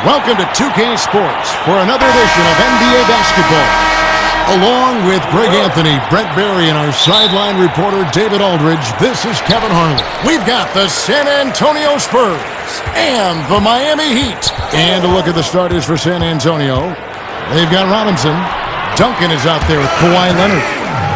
Welcome to 2K Sports for another edition of NBA basketball. Along with Greg Anthony, Brent Barry, and our sideline reporter David Aldridge, this is Kevin Harlan. We've got the San Antonio Spurs and the Miami Heat. And a look at the starters for San Antonio. They've got Robinson. Duncan is out there with Kawhi Leonard.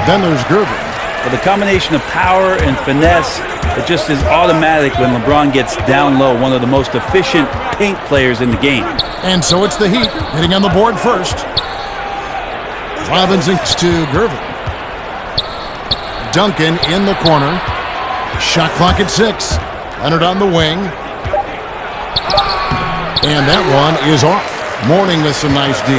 Then there's Gervin. Well, the combination of power and finesse, it just is automatic when LeBron gets down low, one of the most efficient paint players in the game. And so it's the Heat hitting on the board first. Robinson to Gervin. Duncan in the corner. Shot clock at 6. Leonard on the wing. And that one is off. Mourning with some nice D.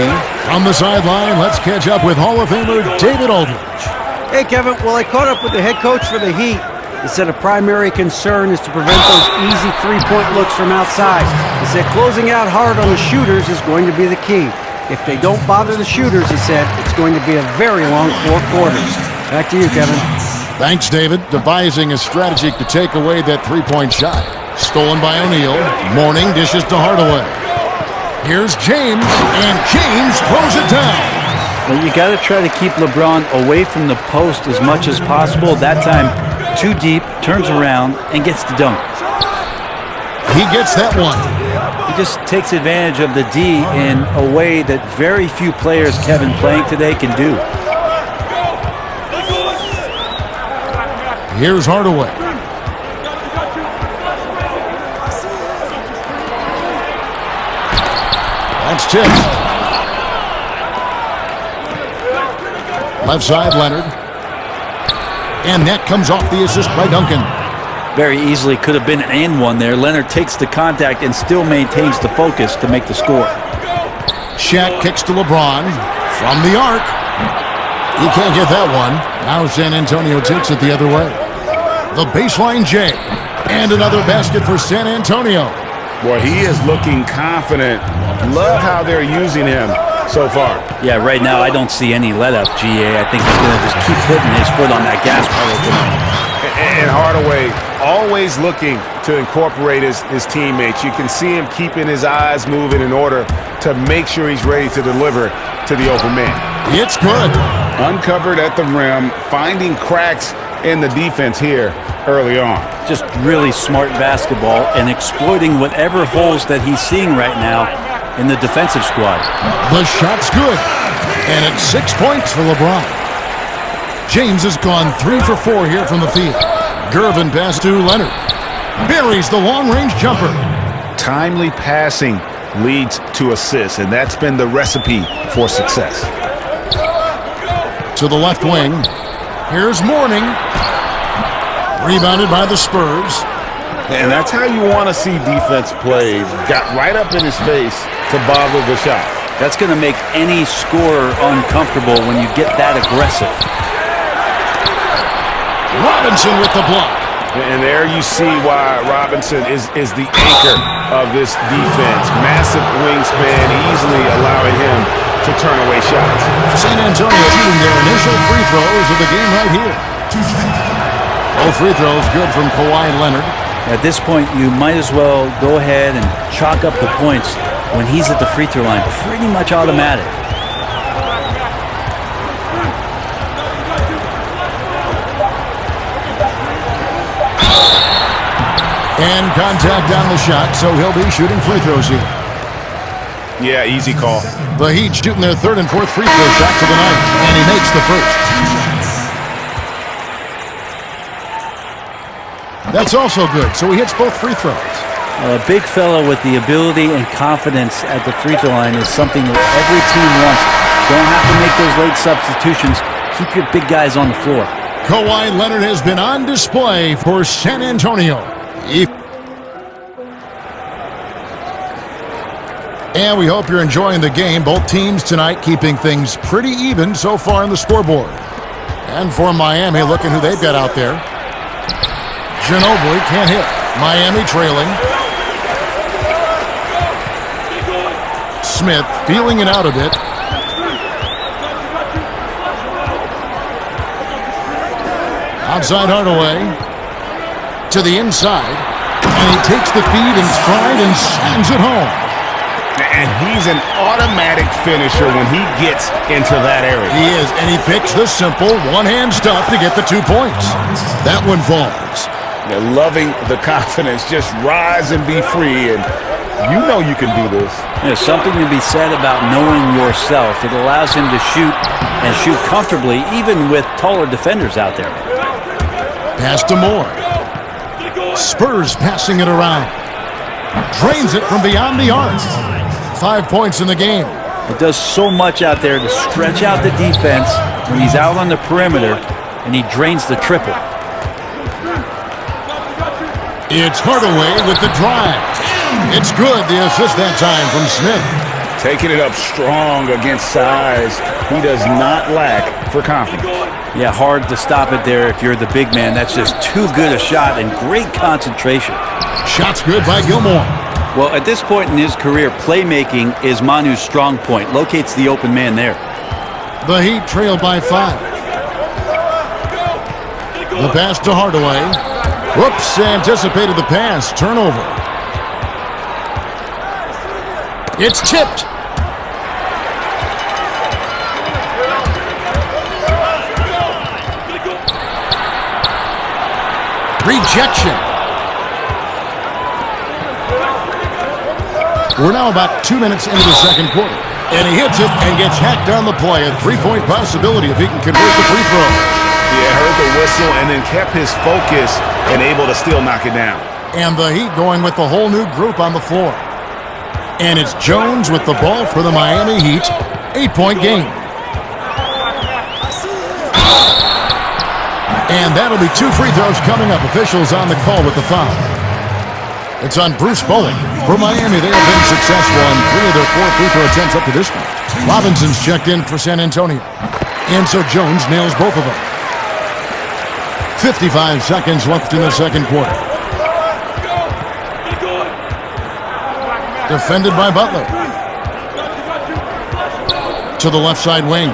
On the sideline, let's catch up with Hall of Famer David Aldridge. Hey, Kevin. Well, I caught up with the head coach for the Heat. He said a primary concern is to prevent those easy three-point looks from outside. He said closing out hard on the shooters is going to be the key. If they don't bother the shooters, he said, it's going to be a very long 4 quarters. Back to you, Kevin. Thanks, David. Devising a strategy to take away that three-point shot. Stolen by O'Neal. Mourning dishes to Hardaway. Here's James, and James throws it down. Well, you got to try to keep LeBron away from the post as much as possible. That time, too deep, turns around, and gets the dunk. He gets that one. He just takes advantage of the D in a way that very few players, Kevin, playing today can do. Here's Hardaway. That's tipped. Left side, Leonard. And that comes off the assist by Duncan. Very easily could have been an and one there. Leonard takes the contact and still maintains the focus to make the score. Shaq kicks to LeBron from the arc. He can't get that one. Now San Antonio takes it the other way. The baseline J. And another basket for San Antonio. Boy, he is looking confident. Love how they're using him so far. Yeah, right now I don't see any let-up, GA. I think he's going to just keep putting his foot on that gas pedal tonight. And Hardaway always looking to incorporate his teammates. You can see him keeping his eyes moving in order to make sure he's ready to deliver to the open man. It's good. Uncovered at the rim, finding cracks in the defense here early on. Just really smart basketball and exploiting whatever holes that he's seeing right now in the defensive squad. The shot's good. And it's 6 points for LeBron. James has gone 3 for 4 here from the field. Gervin pass to Leonard. Buries the long-range jumper. Timely passing leads to assists, and that's been the recipe for success. To the left wing. Here's Mourning. Rebounded by the Spurs. And that's how you want to see defense play. Got right up in his face to bother the shot. That's going to make any scorer uncomfortable when you get that aggressive. Robinson with the block. And there you see why Robinson is the anchor of this defense. Massive wingspan, easily allowing him to turn away shots. San Antonio shooting their initial free throws of the game right here. Both free throws good from Kawhi Leonard. At this point, you might as well go ahead and chalk up the points when he's at the free throw line. Pretty much automatic. And contact on the shot, so he'll be shooting free throws here. Yeah, easy call. The Heat shooting their 3rd and 4th free throw shots of the night, and he makes the first. That's also good, so he hits both free throws. A big fella with the ability and confidence at the free throw line is something that every team wants. Don't have to make those late substitutions. Keep your big guys on the floor. Kawhi Leonard has been on display for San Antonio. And we hope you're enjoying the game. Both teams tonight keeping things pretty even so far on the scoreboard. And for Miami, looking who they've got out there. Ginobili can't hit. Miami trailing. Smith feeling it out a bit. Outside Hardaway. To the inside. And he takes the feed in stride and slams it home. And he's an automatic finisher when he gets into that area. He is, and he picks the simple one-hand stuff to get the 2 points. That one falls. They're loving the confidence. Just rise and be free, and you know you can do this. There's something to be said about knowing yourself. It allows him to shoot and shoot comfortably, even with taller defenders out there. Pass to Moore. Spurs passing it around. Drains it from beyond the arc. 5 points in the game. It does so much out there to stretch out the defense when he's out on the perimeter, and he drains the triple. It's Hardaway with the drive. It's good, the assist that time from Smith. Taking it up strong against size. He does not lack for confidence. Yeah, hard to stop it there if you're the big man. That's just too good a shot and great concentration. Shot's good by Gilmore. Well, at this point in his career, playmaking is Manu's strong point. Locates the open man there. The Heat trail by 5. The pass to Hardaway. Whoops, anticipated the pass. Turnover. It's tipped. Rejection. We're now about 2 minutes into the second quarter. And he hits it and gets hacked on the play. A 3-point possibility if he can convert the free throw. Yeah, heard the whistle and then kept his focus and able to still knock it down. And the Heat going with the whole new group on the floor. And it's Jones with the ball for the Miami Heat. 8-point game. And that'll be 2 free throws coming up. Officials on the call with the foul. It's on Bruce Bowen. For Miami, they have been successful on 3 of their 4 free throw attempts up to this point. Robinson's checked in for San Antonio. And so Jones nails both of them. 55 seconds left in the second quarter. Defended by Butler. To the left side wing.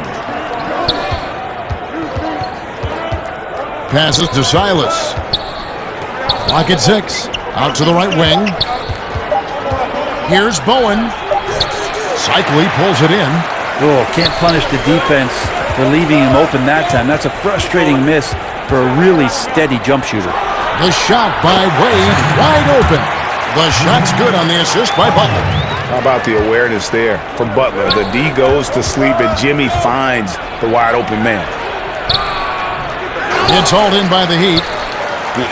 Passes to Silas. Clock at 6. Out to the right wing. Here's Bowen. Cycli pulls it in. Oh, can't punish the defense for leaving him open that time. That's a frustrating miss for a really steady jump shooter. The shot by Wade, wide open. The shot's good on the assist by Butler. How about the awareness there from Butler? The D goes to sleep and Jimmy finds the wide open man. It's hauled in by the Heat.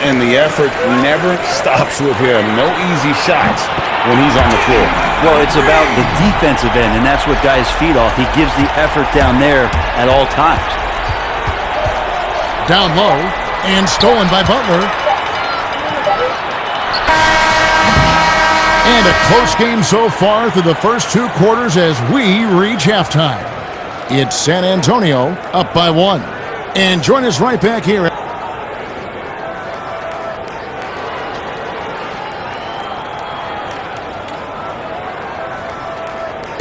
And the effort never stops with him. No easy shots when he's on the floor. Well, it's about the defensive end, and that's what guys feed off. He gives the effort down there at all times. Down low, and stolen by Butler. And a close game so far through the first 2 quarters as we reach halftime. It's San Antonio up by 1. And join us right back here.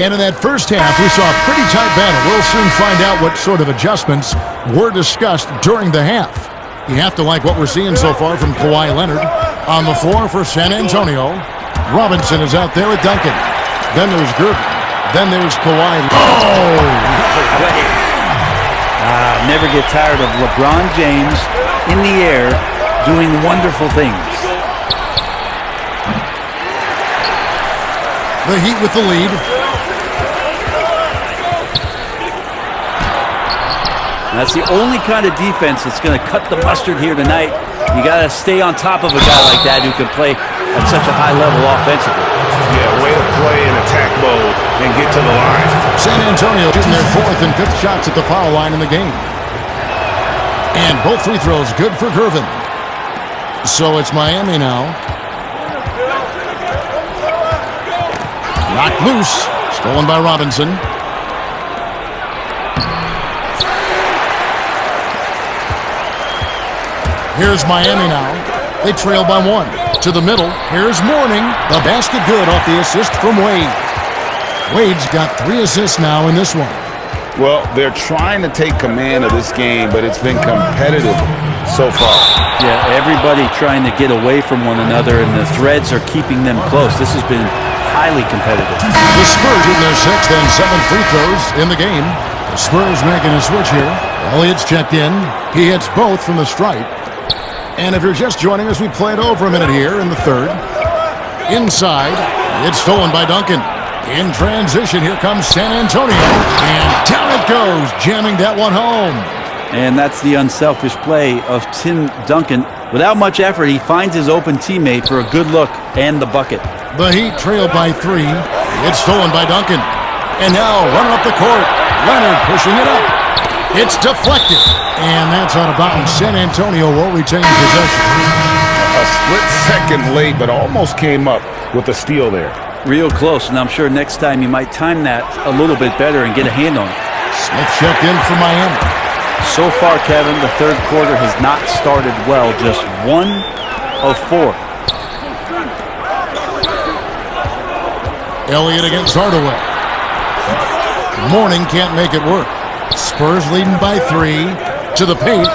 And in that first half, we saw a pretty tight battle. We'll soon find out what sort of adjustments were discussed during the half. You have to like what we're seeing so far from Kawhi Leonard. On the floor for San Antonio, Robinson is out there with Duncan. Then there's Gervin. Then there's Kawhi. Oh! Never get tired of LeBron James in the air doing wonderful things. The Heat with the lead. That's the only kind of defense that's going to cut the mustard here tonight. You got to stay on top of a guy like that who can play at such a high level offensively. Yeah, way to play in attack mode and get to the line. San Antonio shooting their 4th and 5th shots at the foul line in the game. And both free throws good for Gervin. So it's Miami now. Knocked loose. Stolen by Robinson. Here's Miami now. They trail by 1. To the middle. Here's Mourning. The basket good off the assist from Wade. Wade's got 3 assists now in this one. Well, they're trying to take command of this game, but it's been competitive so far. Yeah, everybody trying to get away from one another, and the threads are keeping them close. This has been highly competitive. The Spurs in their 6th and 7th free throws in the game. The Spurs making a switch here. Elliott's checked in. He hits both from the stripe. And if you're just joining us, we played over a minute here in the 3rd. Inside, it's stolen by Duncan. In transition, here comes San Antonio. And down it goes, jamming that one home. And that's the unselfish play of Tim Duncan. Without much effort, he finds his open teammate for a good look and the bucket. The Heat trail by 3. It's stolen by Duncan. And now running up the court. Leonard pushing it up. It's deflected. And that's out of bounds. San Antonio will retain possession. A split second late, but almost came up with a steal there. Real close, and I'm sure next time you might time that a little bit better and get a hand on it. Smith checked in for Miami. So far, Kevin, the 3rd quarter has not started well. Just 1 of 4. Elliott against Hardaway. Mourning can't make it work. Spurs leading by 3 to the paint.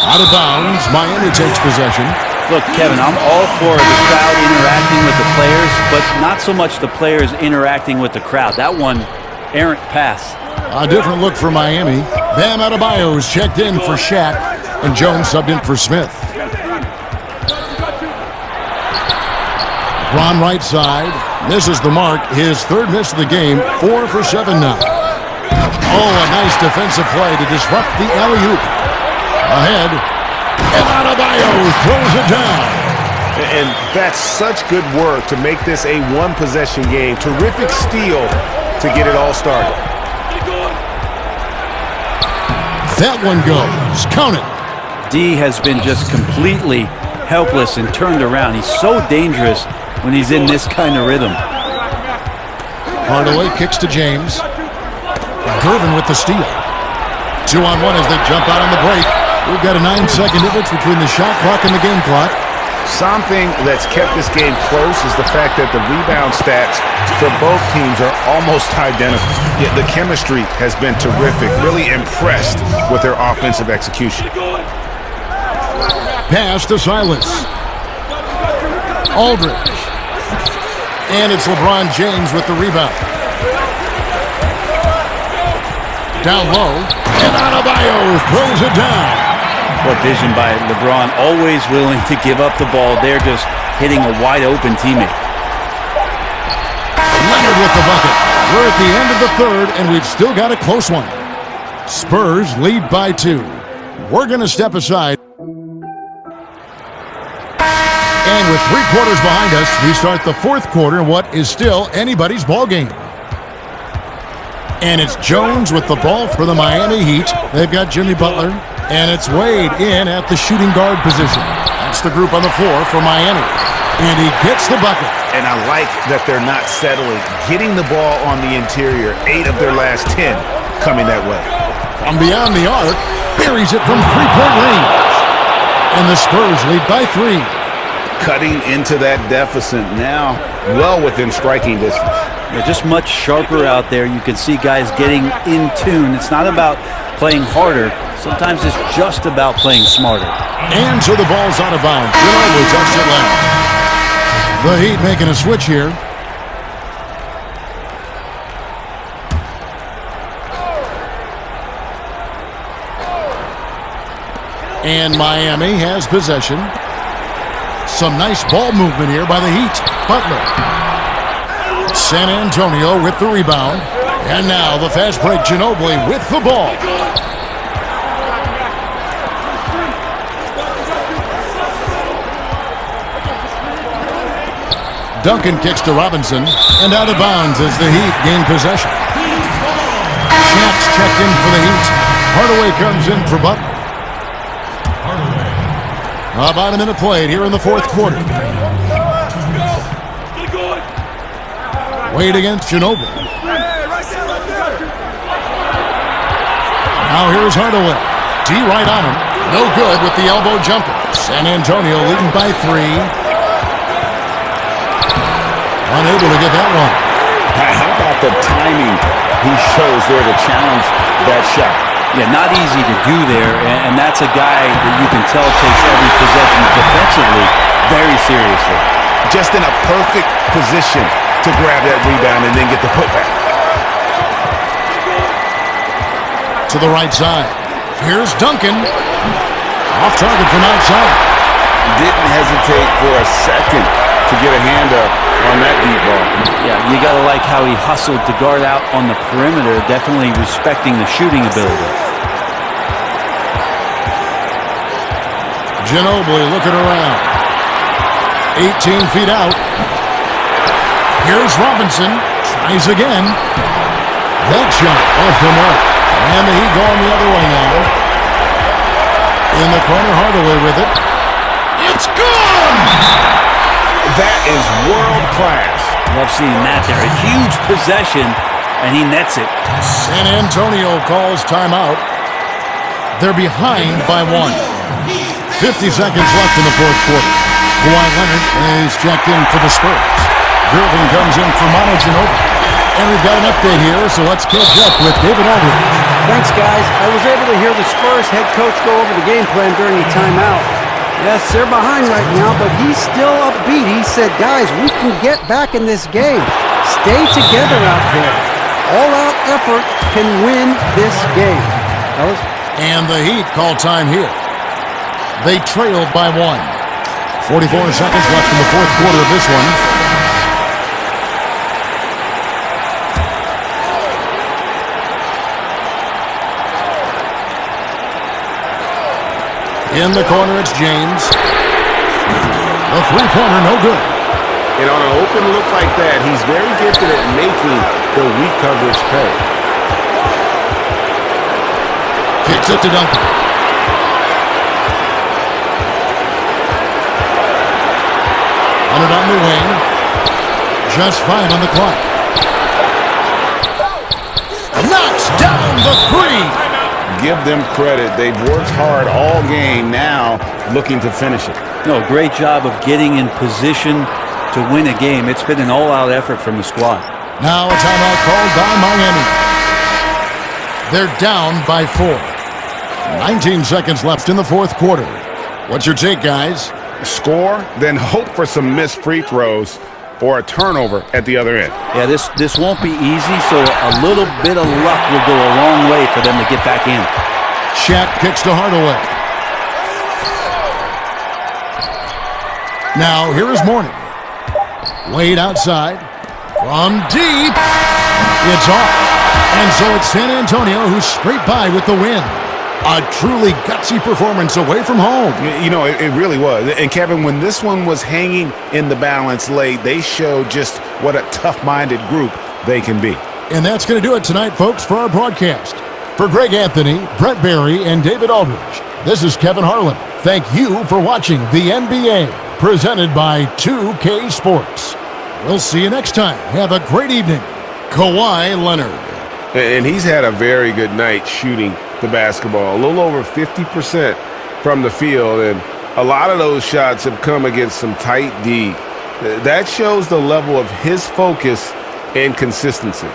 Out of bounds. Miami takes possession. Look, Kevin, I'm all for the crowd interacting with the players, but not so much the players interacting with the crowd. That one, errant pass. A different look for Miami. Bam Adebayo's checked in for Shaq, and Jones subbed in for Smith. LeBron right side, misses the mark. His 3rd miss of the game, 4 for 7 now. Oh, a nice defensive play to disrupt the alley-oop. Ahead, and Adebayo throws it down. And that's such good work to make this a one-possession game. Terrific steal to get it all started. That one goes. Count it. D has been just completely helpless and turned around. He's so dangerous when he's in this kind of rhythm. Hardaway kicks to James. Gervin with the steal. 2-on-1 as they jump out on the break. We've got a 9-second difference between the shot clock and the game clock. Something that's kept this game close is the fact that the rebound stats for both teams are almost identical. Yet the chemistry has been terrific. Really impressed with their offensive execution. Pass to Silas. Aldridge. And it's LeBron James with the rebound. Down low. And Adebayo throws it down. What vision by LeBron, always willing to give up the ball. They're just hitting a wide-open teammate. Leonard with the bucket. We're at the end of the 3rd, and we've still got a close one. Spurs lead by 2. We're going to step aside. And with 3 quarters behind us, we start the 4th quarter in what is still anybody's ball game. And it's Jones with the ball for the Miami Heat. They've got Jimmy Butler. And it's Wade in at the shooting guard position. That's the group on the floor for Miami. And he gets the bucket. And I like that they're not settling. Getting the ball on the interior, 8 of their last 10 coming that way. From beyond the arc, buries it from 3-point range. And the Spurs lead by 3. Cutting into that deficit now, well within striking distance. They're just much sharper out there. You can see guys getting in tune. It's not about playing harder. Sometimes it's just about playing smarter. And so the ball's out of bounds. Ginobili touched it last. The Heat making a switch here. And Miami has possession. Some nice ball movement here by the Heat. Butler. San Antonio with the rebound. And now the fast break, Ginobili with the ball. Duncan kicks to Robinson, and out of bounds as the Heat gain possession. Shaq's checked in for the Heat. Hardaway comes in for Butler. About a minute played here in the 4th quarter. Wade against Ginobili. Now here's Hardaway. D right on him. No good with the elbow jumper. San Antonio leading by 3. Unable to get that one. How about the timing he shows there to challenge that shot? Yeah, not easy to do there, and that's a guy that you can tell takes every possession defensively very seriously. just in a perfect position to grab that rebound and then get the putback. To the right side. Here's Duncan. Off target from outside. Didn't hesitate for a second to get a hand up on that deep ball. Yeah, you got to like how he hustled to guard out on the perimeter, definitely respecting the shooting ability. Ginobili looking around. 18 feet out. Here's Robinson. Tries again. That shot off the mark. And the Heat going the other way now. In the corner, Hardaway with it. It's gone! That is world class. Love seeing that there. A huge possession, and he nets it. San Antonio calls timeout. They're behind by 1. 50 seconds left in the fourth quarter. Kawhi Leonard is checked in for the Spurs. Gervin comes in for Manu Ginobili. And we've got an update here, so let's catch up with David Aldridge. Thanks, guys. I was able to hear the Spurs head coach go over the game plan during the timeout. Yes, they're behind right now, but he's still upbeat. He said, guys, we can get back in this game. Stay together out there. All-out effort can win this game. Fellas? And the Heat call time here. They trailed by 1. 44 seconds left in the fourth quarter of this one. In the corner, it's James. The three-pointer, no good. And on an open look like that, he's very gifted at making the weak coverage pay. Kicks it to Duncan. On it on the wing. Just 5 on the clock. Knocks down the three. Give them credit. They've worked hard all game, now looking to finish it. No, great job of getting in position to win a game. It's been an all-out effort from the squad. Now a timeout called by Miami. They're down by 4. 19 seconds left in the fourth quarter. What's your take, guys? Score, then hope for some missed free throws or a turnover at the other end. Yeah, this won't be easy, so a little bit of luck will go a long way for them to get back in. Shaq kicks to Hardaway. Now, here is Mourning. Wade outside. From deep. It's off. And so it's San Antonio who scraped by with the win. A truly gutsy performance away from home. You know, it really was. And Kevin, when this one was hanging in the balance late, they showed just what a tough-minded group they can be. And that's going to do it tonight, folks, for our broadcast. For Greg Anthony, Brett Barry, and David Aldridge, this is Kevin Harlan. Thank you for watching the NBA, presented by 2K Sports. We'll see you next time. Have a great evening. Kawhi Leonard. And he's had a very good night shooting the basketball, a little over 50% from the field, and a lot of those shots have come against some tight D. That shows the level of his focus and consistency.